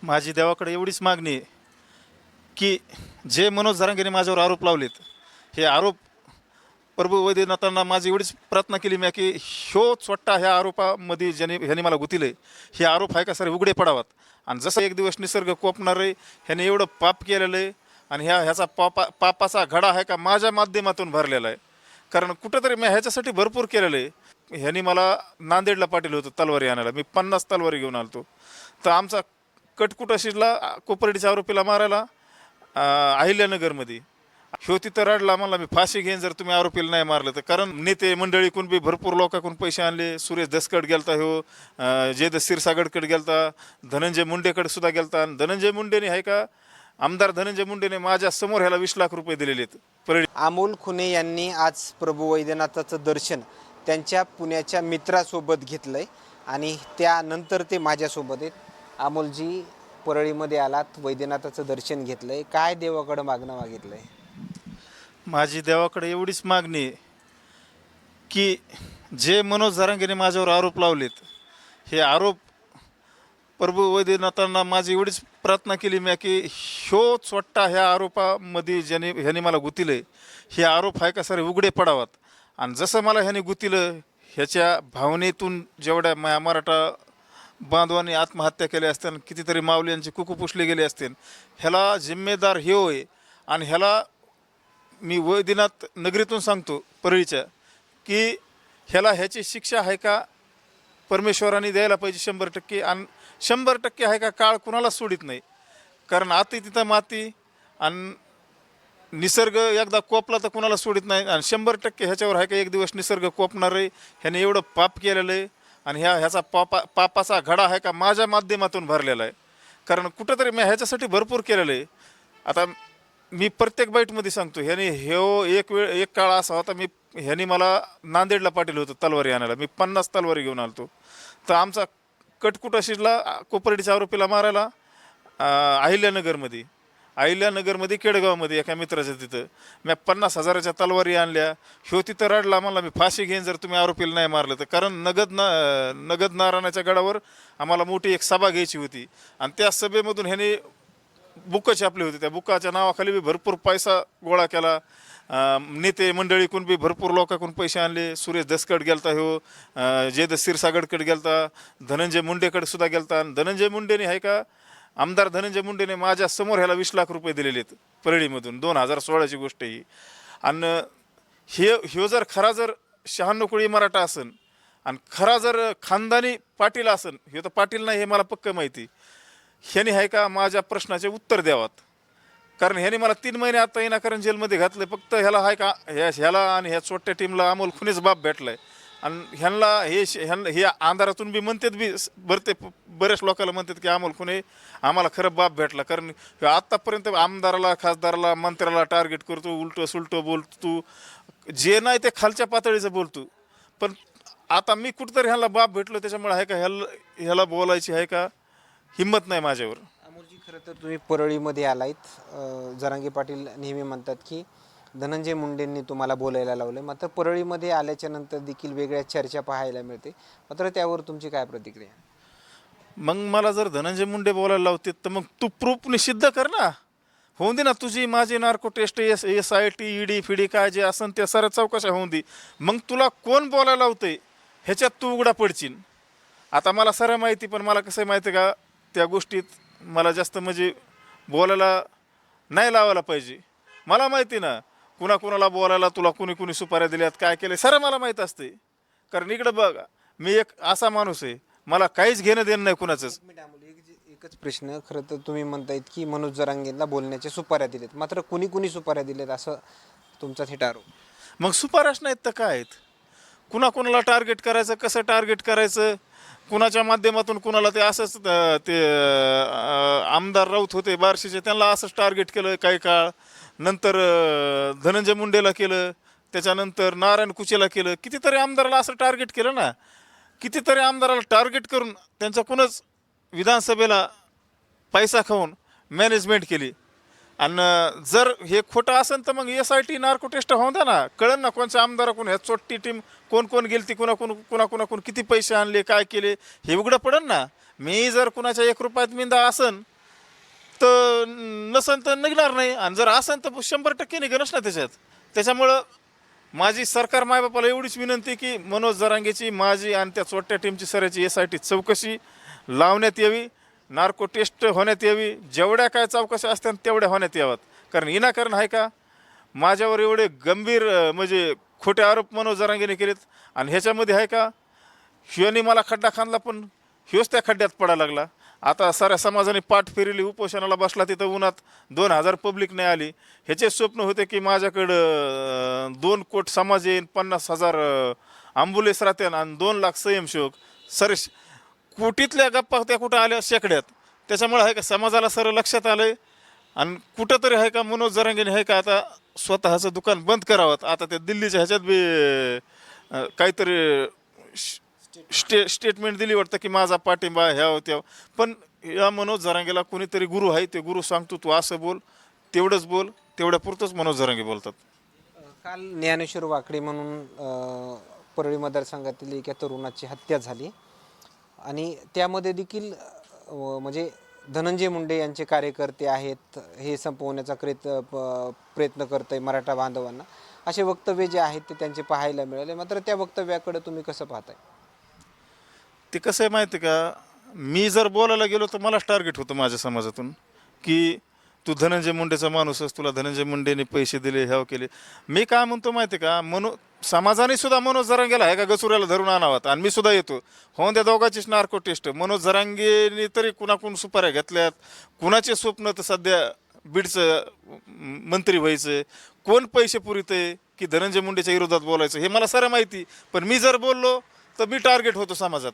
माझी देवाकडे एवढीच मागणी आहे की जे मनोज जरांगेने माझ्यावर आरोप लावलेत, हे आरोप प्रभू वैद्यनाथांना माझी एवढीच प्रार्थना केली मी की ह्यो चोट्टा ह्या आरोपामध्ये ह्याने मला गुंतले, हे आरोप आहे का सर उघडे पडावात. आणि जसं एक दिवस निसर्ग कोपणार आहे, ह्याने एवढं पाप केलेलं आहे आणि ह्याचा पापाचा घडा आहे का माझ्या माध्यमातून भरलेला आहे. कारण कुठंतरी मी ह्याच्यासाठी भरपूर केलेलं आहे. ह्याने मला नांदेडला पाठवलं होतं तलवारी आणायला, मी 50 तलवारी घेऊन आलतो. तर आमचा कटकुट शिरला कोपर्डीच्या आरोपीला मारायला अहिल्यानगरमध्ये. ह्यो तिथं रडला, म्हणला मी फाशी घेईन जर तुम्ही आरोपीला नाही मारलं तर. कारण नेते मंडळीकडून बी भरपूर लोकांकडून पैसे आणले. सुरेश दसकड गेलता, ह्यो जयदत्त क्षीरसागरकडे गेलता, धनंजय मुंडेकडे सुद्धा गेलता. आणि धनंजय मुंडेने आहे का, आमदार धनंजय मुंडेने माझ्या समोर ह्याला 20 लाख रुपये दिलेले आहेत परळी. अमोल खुने यांनी आज प्रभू वैद्यनाथाचं दर्शन त्यांच्या पुण्याच्या मित्रासोबत घेतलंय आणि त्यानंतर ते माझ्यासोबत आहेत. अमोलजी, परळीमध्ये आलात, वैद्यनाथाचं दर्शन घेतलंय, काय देवाकडं मागणं मागितलंय? माझी देवाकडे एवढीच मागणी आहे की जे मनोज जरांगेने माझ्यावर आरोप लावलेत, हे आरोप प्रभू वैद्यनाथांना माझी एवढीच प्रार्थना केली मी की ह्यो चोट्टा ह्या आरोपामध्ये ह्याने मला गुंतले, हे आरोप आहे का सर उघडे पडावात. आणि जसं मला ह्याने गुंतलं, ह्याच्या भावनेतून जेवढ्या मराठा बांधवांनी आत्महत्या केल्या असतील, कितीतरी माऊल्यांचे कुकू पुसले गेले असतील, ह्याला जिम्मेदार हे होय. आणि ह्याला मी वैद्यनाथ नगरीतून सांगतो परळीच्या की ह्याची शिक्षा आहे का परमेश्वराने द्यायला पाहिजे 100%. आणि 100% आहे का काळ कुणाला सोडित नाही. कारण आती तिथं माती आणि निसर्ग एकदा कोपला तर कुणाला सोडित नाही. आणि 100% ह्याच्यावर आहे का एक दिवस निसर्ग कोपणार आहे. ह्याने एवढं पाप केलेलं आहे आणि ह्याचा पापाचा घडा आहे का माझ्या माध्यमातून भरलेला आहे. कारण कुठंतरी मी ह्याच्यासाठी भरपूर केलेलं आहे. आता मी प्रत्येक बाईटमध्ये सांगतो, एक काळ असा होता, ह्याने मला नांदेडला पाठवलं होतं तलवारी आणायला, मी 50 तलवारी घेऊन आलतो. तर आमचा कटकुट शिरला कोपर्डीच्या आरोपीला मारायला अहिल्यानगरमध्ये केडगावमध्ये एका मित्राच्या तिथं. मी 50,000च्या तलवारी आणल्या. ह्यो तिथं रडला, म्हणला मी फाशी घेईन जर तुम्ही आरोपीला नाही मारलं तर. कारण नगद नारायणाच्या गडावर आम्हाला मोठी एक सभा घ्यायची होती आणि त्या सभेमधून ह्याने बुकं छापले होते. त्या बुकाच्या नावाखाली बी भरपूर पैसा गोळा केला. नेते मंडळीकडून बी भरपूर लोकांकडून पैसे आणले. सुरेश दसकड गेलता, जयदत्त क्षीरसागरकडे गेलता, धनंजय मुंडेकडे सुद्धा गेलता. आणि धनंजय मुंडेने आहे का, आमदार धनंजय मुंडेने माझ्या समोर ह्याला 20 लाख रुपये दिलेले आहेत परळीमधून. 2016ची गोष्ट ही. आणि ह्यो जर खरा जर 96 कोळी मराठा असन आणि खरा जर खानदानी पाटील असन, ह्यो तर पाटील नाही हे मला पक्क माहिती, ह्याने आहे का माझ्या प्रश्नाचे उत्तर द्यावात. कारण ह्याने मला 3 महिने आता विनाकारण जेलमध्ये घातलं. फक्त ह्याला आहे का, ह्याला आणि ह्या छोट्या टीमला अमोल खुनेच बाप भेटलाय. आणि ह्यांना हे अंधारातून बी म्हणतात बी बऱ्याच लोकांना म्हणतात की अमोल खुने आम्हाला खरं बाप भेटला. कारण आत्तापर्यंत आमदाराला, खासदाराला, मंत्र्याला टार्गेट करतो, उलटं सुलटं बोलतो, जे नाही ते खालच्या पातळीचं बोलतो. पण आता मी कुठंतरी ह्याला बाप भेटलो, त्याच्यामुळे आहे का ह्याला बोलायची आहे का हिंमत नाही माझ्यावर. अमोलजी, खरं तर तुम्ही परळीमध्ये आलायत. जरांगे पाटील नेहमी म्हणतात की धनंजय मुंडेंनी तुम्हाला बोलायला लावलं. मात्र परळीमध्ये आल्याच्या नंतर देखील वेगळ्या चर्चा पाहायला मिळते. मात्र त्यावर तुमची काय प्रतिक्रिया? मग मला जर धनंजय मुंडे बोलायला लावते तर मग तू प्रूफने सिद्ध कर ना. होऊन दे ना तुझी माझी नार्को टेस्ट, SIT, ED फिडी काय जे असन त्या साऱ्या चौकशा होऊन दे. मग तुला कोण बोलायला लावतंय ह्याच्यात तू उघडा पडशील. आता मला सारं माहिती, पण मला कसं माहिती का, त्या गोष्टीत मला जास्त म्हणजे बोलायला नाही लावायला पाहिजे. मला माहिती ना कुणाला बोलायला तुला कुणी सुपाऱ्या दिल्यात, काय केले, सारं मला माहीत असते. कारण इकडं बघ, मी एक असा माणूस आहे, मला काहीच घेणं देणं नाही कुणाचंच. एकच प्रश्न, खरं तर तुम्ही म्हणतायत की मनोज जरांगेंना बोलण्याच्या सुपाऱ्या दिलेत, मात्र कुणी सुपाऱ्या दिलेत असं तुमचा थेट आरोप. मग सुपाऱ्याच नाहीत तर काय आहेत? कुणाला टार्गेट करायचं, कसं टार्गेट करायचं, कुणाच्या माध्यमातून कुणाला ते असंच आमदार राऊत होते बार्शीचे, त्यांना असंच टार्गेट केलं काही काळ. नंतर धनंजय मुंडेला केलं, त्याच्यानंतर नारायण कुचेला केलं. कितीतरी आमदाराला असं टार्गेट केलं ना. कितीतरी आमदाराला टार्गेट करून त्यांच्याकडूनच विधानसभेला पैसा खाऊन मॅनेजमेंट केली. आणि जर हे खोटं असेल तर मग SIT नार्को टेस्ट होऊन द्या ना. कळन ना कोणच्या आमदाराकडून ह्या चोट्टी टीम कोण गेली, कुणाकडून किती पैसे आणले, काय केले, हे उघडं पडन ना. मी जर कुणाच्या 1 रुपयात मिंदा असन तर नसन तर निघणार नाही, आणि जर असन तर 100% निघणच ना त्याच्यात. त्याच्यामुळं माझी सरकार मायबापाला एवढीच विनंती की मनोज जरांगेची, माझी आणि त्या चोट्या टीमची सरायची SIT चौकशी लावण्यात यावी, नार्को टेस्ट होण्यात यावी, जेवढ्या काय चौकशा असतात तेवढ्या होण्यात याव्यात. कारण विनाकारण आहे का माझ्यावर एवढे गंभीर म्हणजे खोटे आरोप मनोज जरांगेने केलेत, आणि ह्याच्यामध्ये आहे का ह्योनी मला खड्डा खांदला पण ह्योच त्या खड्ड्यात पडायला लागला. आता साऱ्या समाजाने पाठ फिरली, उपोषणाला बसला, तिथं उन्हात 2000 पब्लिक नाही आली. ह्याचे स्वप्न होते की माझ्याकडं 2 कोट समाज येईन, 50,000 ॲम्ब्युलन्स राहत्यान आणि 2 लाख स्वयंसेवक. सर कोटीतल्या गप्पा त्या कुठं आल्या शेकड्यात. त्याच्यामुळे आहे का समाजाला सरळ लक्षात आलंय, आणि कुठंतरी आहे का मनोज जरांगेने आहे का आता स्वतःचं दुकान बंद करावं. आता त्या दिल्लीच्या ह्याच्यात बी काहीतरी स्टेटमेंट दिली वाटतं की माझा पाठिंबा ह्या होत्या. पण या मनोज जरांगेला कोणीतरी गुरु आहे, ते गुरु सांगतो तू असं बोल, तेवढंच बोल, तेवढ्या पुरतंच मनोज जरांगे बोलतात. काल ज्ञानेश्वर वाकडे म्हणून परळी मतदारसंघातील एका तरुणाची हत्या झाली आणि त्यामध्ये देखील म्हणजे धनंजय मुंडे यांचे कार्यकर्ते आहेत, हे संपवण्याचा प्रयत्न करत आहे मराठा बांधवांना, असे वक्तव्य जे आहेत ते त्यांचे पाहायला मिळाले. मात्र त्या वक्तव्याकडे तुम्ही कसं पाहताय? ते कसं आहे माहिती आहे का, मी जर बोलायला गेलो तर मलाच टार्गेट होतं माझ्या समाजातून की तू धनंजय मुंडेचा माणूस आहेस, तुला धनंजय मुंडेने पैसे दिले, ह्याव केले. मी काय म्हणतो माहिती आहे का, समाजाने सुद्धा मनोज जरांगेला आहे का गचुऱ्याला धरून आणावात, आणि मी सुद्धा येतो. हो त्या दोघांचीच नार्को टेस्ट. मनोज जरांगेने तरी कुणाकडून सुपाऱ्या घेतल्यात, कुणाचे स्वप्न तर सध्या बीडचं मंत्री व्हायचं, कोण पैसे पुरवते की धनंजय मुंडेच्या विरोधात बोलायचं, हे मला सारं माहिती. पण मी जर बोललो तर मी टार्गेट होतो समाजात.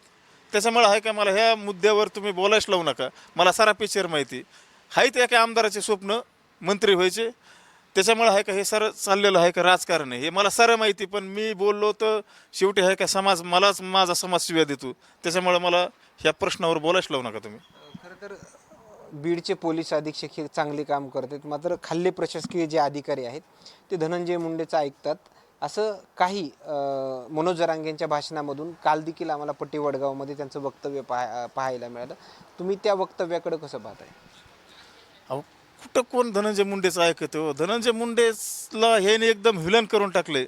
त्याच्यामुळे आहे का मला ह्या मुद्द्यावर तुम्ही बोलायच लावू नका. मला सारा पिक्चर माहिती आहेत. एका आमदाराचे स्वप्न मंत्री व्हायचे, त्याच्यामुळे आहे का हे सारं चाललेलं आहे का राजकारण आहे, हे मला सारं माहिती. पण मी बोललो तर शेवटी आहे का समाज, मलाच माझा समाज शिव्या देतो. त्याच्यामुळे मला ह्या प्रश्नावर बोलायच लावू नका तुम्ही. खरं तर बीडचे पोलीस अधीक्षक हे चांगले काम करतात, मात्र खाल्ले प्रशासकीय जे अधिकारी आहेत ते धनंजय मुंडेचं ऐकतात, असं काही मनोज जरांगेंच्या भाषणामधून काल देखील आम्हाला पट्टी वडगावमध्ये त्यांचं वक्तव्य पाहायला मिळालं. तुम्ही त्या वक्तव्याकडे कसं पाहताय? अहो कुठं कोण धनंजय मुंडेचं ऐकतं हो? धनंजय मुंडेला ह्याने एकदम व्हिलन करून टाकले.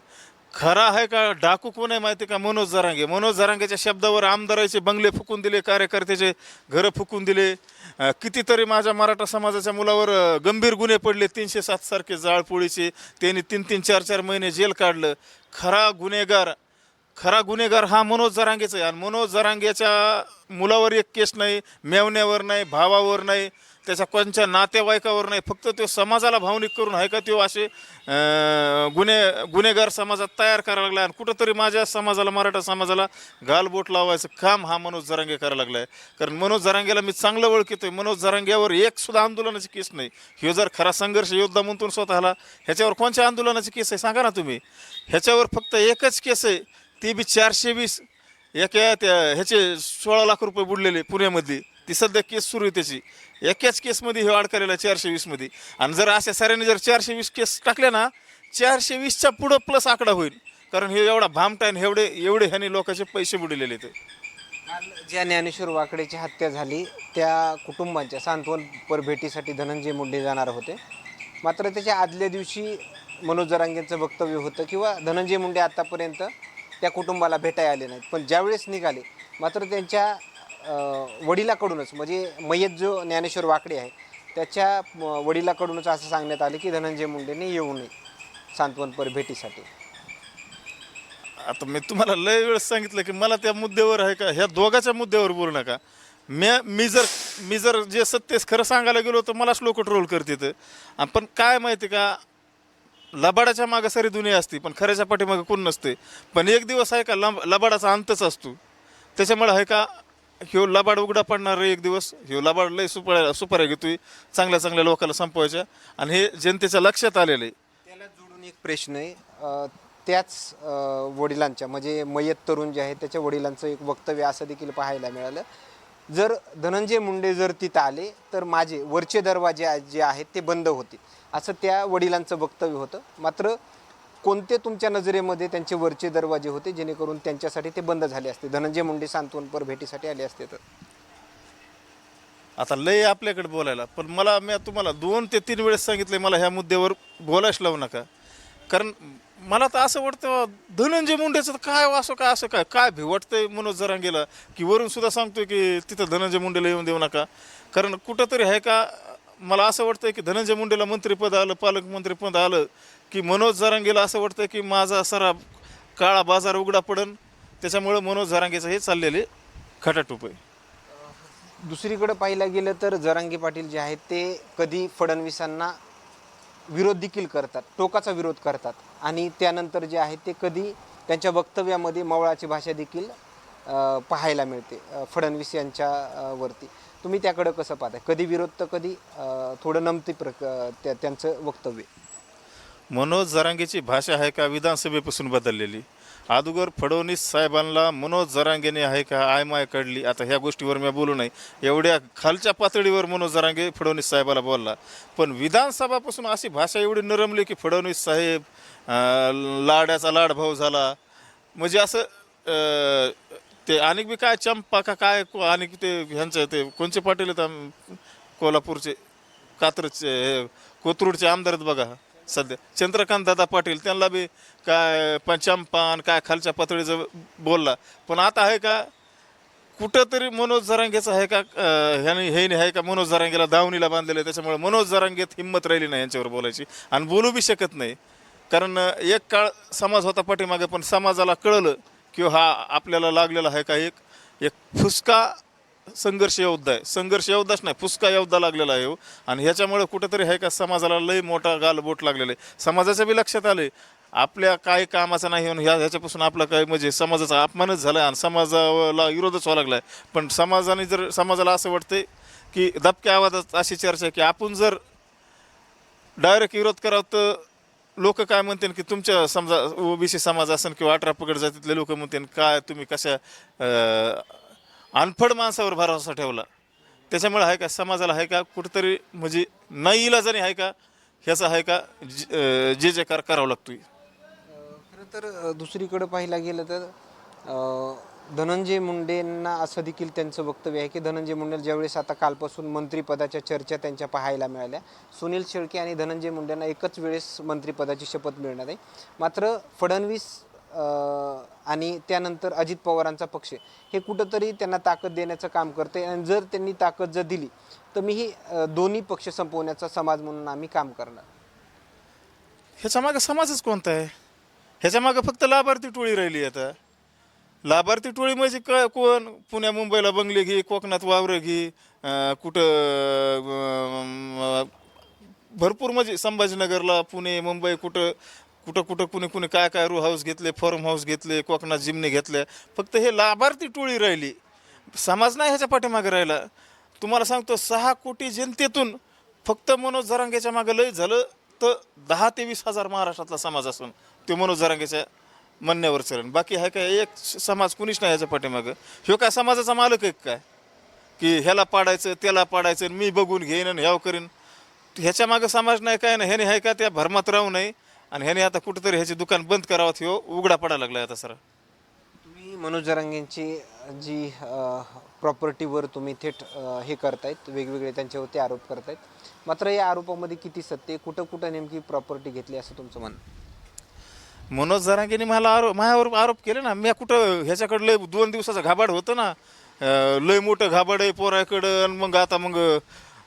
खरा आहे का डाकू कोण आहे माहिती का? मनोज जरांगे. मनोज जरांगेच्या शब्दावर आमदाराचे बंगले फुकून दिले, कार्यकर्त्याचे घरं फुकून दिले. कितीतरी माझ्या मराठा समाजाच्या मुलावर गंभीर गुन्हे पडले, 307 सारखे जाळपोळीचे. त्यांनी 3-3, 4-4 महिने जेल काढलं. खरा गुन्हेगार हा मनोज जरांगेचा आहे. आणि मनोज जरांगेच्या मुलावर एक केस नाही, मेवण्यावर नाही, भावावर नाही, त्याच्या कोणत्या नातेवाईकावर नाही. फक्त तो समाजाला भावनिक करून आहे का तो असे गुन्हेगार समाजात तयार करायला लागला. आणि कुठंतरी माझ्या समाजाला, मराठा समाजाला गालबोट लावायचं काम हा मनोज जरांगे करायला लागला आहे. कारण मनोज जरांगेला मी चांगलं ओळखतोय. मनोज जरांगेवर एक सुद्धा आंदोलनाची केस नाही. ह्यो जर खरा संघर्ष योद्धा म्हणतो स्वतःला, ह्याच्यावर कोणत्या आंदोलनाची केस आहे सांगा ना तुम्ही. ह्याच्यावर फक्त एकच केस आहे, ती बी 420 एका त्या ह्याचे 16 लाख रुपये बुडलेले पुण्यामधली. ती सध्या केस सुरू आहे त्याची. एकाच केसमध्ये हे अडकलेला 420 मध्ये. आणि जर अशा साऱ्याने जर 420 केस टाकल्या ना, 420च्या पुढं प्लस आकडा होईल. कारण हे एवढा भामटाईन एवढे ह्याने लोकांचे पैसे बुडलेले ते. काल ज्या ज्ञानेश्वर वाकडेची हत्या झाली त्या कुटुंबांच्या सांत्वनपर भेटीसाठी धनंजय मुंडे जाणार होते. मात्र त्याच्या आदल्या दिवशी मनोज जरांगेंचं वक्तव्य होतं किंवा धनंजय मुंडे आत्तापर्यंत त्या कुटुंबाला भेटायला आले नाहीत. पण ज्यावेळेस निघाले मात्र त्यांच्या वडिलाकडूनच, म्हणजे मयत जो ज्ञानेश्वर वाकडे आहे त्याच्या वडिलाकडूनच असं सांगण्यात आलं की धनंजय मुंडेने येऊ नये सांत्वनपर भेटीसाठी. आता मी तुम्हाला लय वेळेस सांगितलं की मला त्या मुद्द्यावर आहे का, ह्या दोघाच्या मुद्द्यावर बोलू नका. मी जर जे सत्तेस खरं सांगायला गेलो तर मलाच लोक ट्रोल करतात. पण काय माहिती का, लबाडाच्या मागं सारी दुनिया असते पण खऱ्याच्या पाठीमागं कोण नसते. पण एक दिवस आहे का लबाडाचा अंतच असतो. त्याच्यामुळे आहे का ह्यो लबाड उघडा पडणार एक दिवस. ह्यो लबाड लय सुपाऱ्या घेतोय चांगल्या चांगल्या लोकांना संपवायच्या, आणि हे जनतेच्या लक्षात आलेलं आहे. त्याला जोडून एक प्रश्न आहे. त्याच वडिलांच्या, म्हणजे मयत तरुण जे आहे त्याच्या वडिलांचं एक वक्तव्य असं देखील पाहायला मिळालं, जर धनंजय मुंडे जर तिथं आले तर माझे वरचे दरवाजे जे आहेत ते बंद होतील, असं त्या वडिलांचं वक्तव्य होतं. मात्र कोणते तुमच्या नजरेमध्ये त्यांचे वरचे दरवाजे होते जेणेकरून त्यांच्यासाठी ते बंद झाले असते, धनंजय मुंडे सांत्वनपर भेटीसाठी आले असते तर? आता लय आपल्याकडे बोलायला, पण मी तुम्हाला 2 ते 3 वेळेस सांगितले मला ह्या मुद्द्यावर बोलायच लावू नका. कारण मला तर असं वाटतं धनंजय मुंडेचं तर काय असं काय काय वाटतंय मनोज जरांगेला, की वरून सुद्धा सांगतोय की तिथं धनंजय मुंडेला येऊन देऊ नका. कारण कुठंतरी आहे का, मला असं वाटतंय की धनंजय मुंडेला मंत्रिपद आलं, पालकमंत्रीपद आलं, की मनोज जरांगेला असं वाटतं की माझा सारा काळा बाजार उघडा पडन. त्याच्यामुळं मनोज जरांगेचं हे चाललेले खटाटोप आहे. दुसरीकडे पाहिलं गेलं तर जरांगे पाटील जे आहेत ते कधी फडणवीसांना विरोध देखील करतात, टोकाचा विरोध करतात आणि त्यानंतर जे आहे ते कधी त्यांच्या वक्तव्यामध्ये मवळाची भाषा देखील पाहायला मिळते फडणवीस यांच्या वरती. तुम्ही त्याकडं कसं पाहताय? कधी विरोध तर कधी थोडं नमती त्यांचं वक्तव्य. मनोज जरांगेची भाषा आहे का विधानसभेपासून बदललेली? अगोदर फडणवीस साहेबांना मनोज जरांगेने आहे का आयमाय काढली. आता ह्या गोष्टीवर मी बोलू नाही, एवढ्या खालच्या पातळीवर मनोज जरांगे फडणवीस साहेबाला बोलला. पण विधानसभापासून अशी भाषा एवढी नरमली की फडणवीस साहेब लाड्याचा लाडभाऊ झाला. म्हणजे असं ते आणि बी काय चंपा का काय आणि ते ह्यांचं ते कोणचे पाटील आहेत कोल्हापूरचे, कात्रजचे, कोथरूडचे आमदार आहेत बघा सध्या, चंद्रकांत दादा पाटील, त्यांना बी काय चंपान काय खालच्या पातळीचं बोलला. पण आता आहे का कुठंतरी मनोज जरांगेचं आहे का, हे आहे का मनोज जरांगेला दावणीला बांधलेलं आहे. त्याच्यामुळे मनोज जरांगेत हिंमत राहिली नाही यांच्यावर बोलायची आणि बोलू बी शकत नाही. कारण एक काळ समाज होता पाठीमागे, पण समाजाला कळलं की हा आपल्याला लागलेला आहे का एक एक फुसका संघर्ष योद्धा आहे. संघर्ष योद्धाच नाही, फुसका योद्धा लागलेला आहे हो. आणि ह्याच्यामुळे कुठंतरी आहे का समाजाला लय मोठा गालबोट लागलेला आहे. समाजाच्या बी लक्षात आले आपल्या काही कामाचा नाही होऊन ह्याच्यापासून आपला काय म्हणजे समाजाचा अपमानच झाला आहे आणि समाजाला विरोधच व्हावा लागला आहे. पण समाजाला असं वाटतंय की दबक्या आवाजात अशी चर्चा आहे की आपण जर डायरेक्ट विरोध करावं तर लोक काय म्हणतील की तुमच्या समजा ओबीसी समाज असेल किंवा 18 पगड जातीतले लोक म्हणतील काय तुम्ही कशा अनफड माणसावर भरोसा ठेवला. त्याच्यामुळे आहे का समाजाला आहे का कुठंतरी म्हणजे नाही इलाजाने आहे का ह्याचा आहे का जे जयकार करावा लागतोय. खरं तर दुसरीकडे पाहायला गेलं तर धनंजय मुंडेंना असं देखील त्यांचं वक्तव्य आहे की धनंजय मुंडे ज्यावेळेस आता कालपासून मंत्रिपदाच्या चर्चा त्यांच्या पाहायला मिळाल्या, सुनील शेळके आणि धनंजय मुंडेंना एकच वेळेस मंत्रिपदाची शपथ मिळणार आहे. मात्र फडणवीस आणि त्यानंतर अजित पवारांचा पक्ष हे कुठंतरी त्यांना ताकद देण्याचं काम करते आणि जर त्यांनी ताकद जर दिली तर मी ही दोन्ही पक्ष संपवण्याचा समाज म्हणून आम्ही काम करणार. ह्याच्या मागं समाजच कोणता आहे? ह्याच्या मागं फक्त लाभार्थी टोळी राहिली. आता लाभार्थी टोळी म्हणजे काय, कोण पुण्या मुंबईला बंगले घे, कोकणात वावरं घे, कुठं भरपूर म्हणजे संभाजीनगरला, पुणे, मुंबई, कुठं कुठं कुठं कुणी कुणी काय काय रो हाऊस घेतले, फार्म हाऊस घेतले, कोकणात जिमने घेतल्या. फक्त हे लाभार्थी टोळी राहिली, समाज नाही ह्याच्या पाठीमागे राहिला. तुम्हाला सांगतो 6 कोटी जनतेतून फक्त मनोज जरांगेच्या मागं लय झालं तर 10 ते 20 हजार महाराष्ट्रातला समाज असून ते मनोज जरांगेच्या म्हणण्यावर चरण. बाकी आहे काय एक समाज कुणीच नाही ह्याच्या पाठीमागं. ह्यो काय समाजाचा मालक आहे काय की ह्याला पाडायचं त्याला पाडायचं मी बघून घेईन आणि ह्याव करीन? ह्याच्या मागं समाज नाही काय नाही. ह्याने आहे का त्या भरमात राहू नये आणि ह्याने आता कुठंतरी ह्याची दुकान बंद करावं, ह्यो उघडा पडायला लागला आता सर. तुम्ही मनोज जरांगेंची जी प्रॉपर्टीवर तुम्ही थेट हे करतायत, वेगवेगळे त्यांच्यावरती आरोप करतायत, मात्र या आरोपामध्ये किती सत्य, कुठं कुठं नेमकी प्रॉपर्टी घेतली असं तुमचं म्हणणं? मनोज जरांगेने माझ्यावर आरोप केले ना. मी कुठं ह्याच्याकडं लय 2 दिवसाचा घाबाड होतं ना, लय मोठं घाबाड आहे पोराकडं. मग आता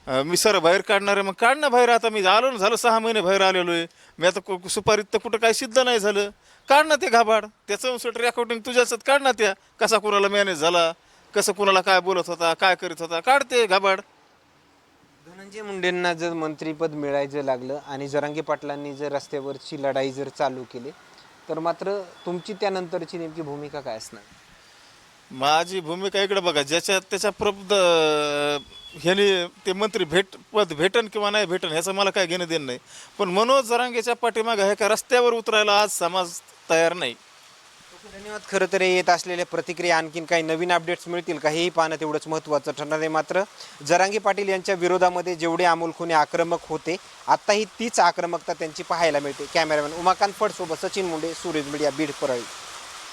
मी सर बाहेर काढणार आहे, मग काढणं बाहेर. आता मी आलो ना, झालं 6 महिने बाहेर आलेलो आहे मी. आता सुपारीत तर कुठं काही सिद्ध नाही झालं. काढ ना ते घाबाड, त्याचं रेकॉर्डिंग तुझ्याच काढ ना, त्या कसा कुणाला मॅनेज झाला, कसं कुणाला काय बोलत होता, काय करीत होता, काढते घाबाड. धनंजय मुंडेंना जर मंत्रिपद मिळायचं लागलं आणि जरांगे पाटलांनी जर रस्त्यावरची लढाई जर चालू केली तर मात्र तुमची त्यानंतरची नेमकी भूमिका काय असणार? माझी भूमिका इकडे बघा, ज्याच्या त्याच्या ह्याने ते मंत्री पद भेटन किंवा नाही भेटन ह्याचं मला काय घेणं देणं नाही. पण मनोज जरांगेच्या पाठीमागे आहे का रस्त्यावर उतरायला आज समाज तयार नाही. धन्यवाद. खरं तर येत असलेल्या प्रतिक्रिया, आणखीन काही नवीन अपडेट्स मिळतील का हेही पाहणं तेवढंच महत्त्वाचं ठरणार आहे. मात्र जरांगे पाटील यांच्या विरोधामध्ये जेवढे अमोल खुने आक्रमक होते, आत्ताही तीच आक्रमकता त्यांची पाहायला मिळते. कॅमेरामॅन उमाकांत फडसोबत सचिन मुंडे, सूरज मीडिया, बीड, परळी.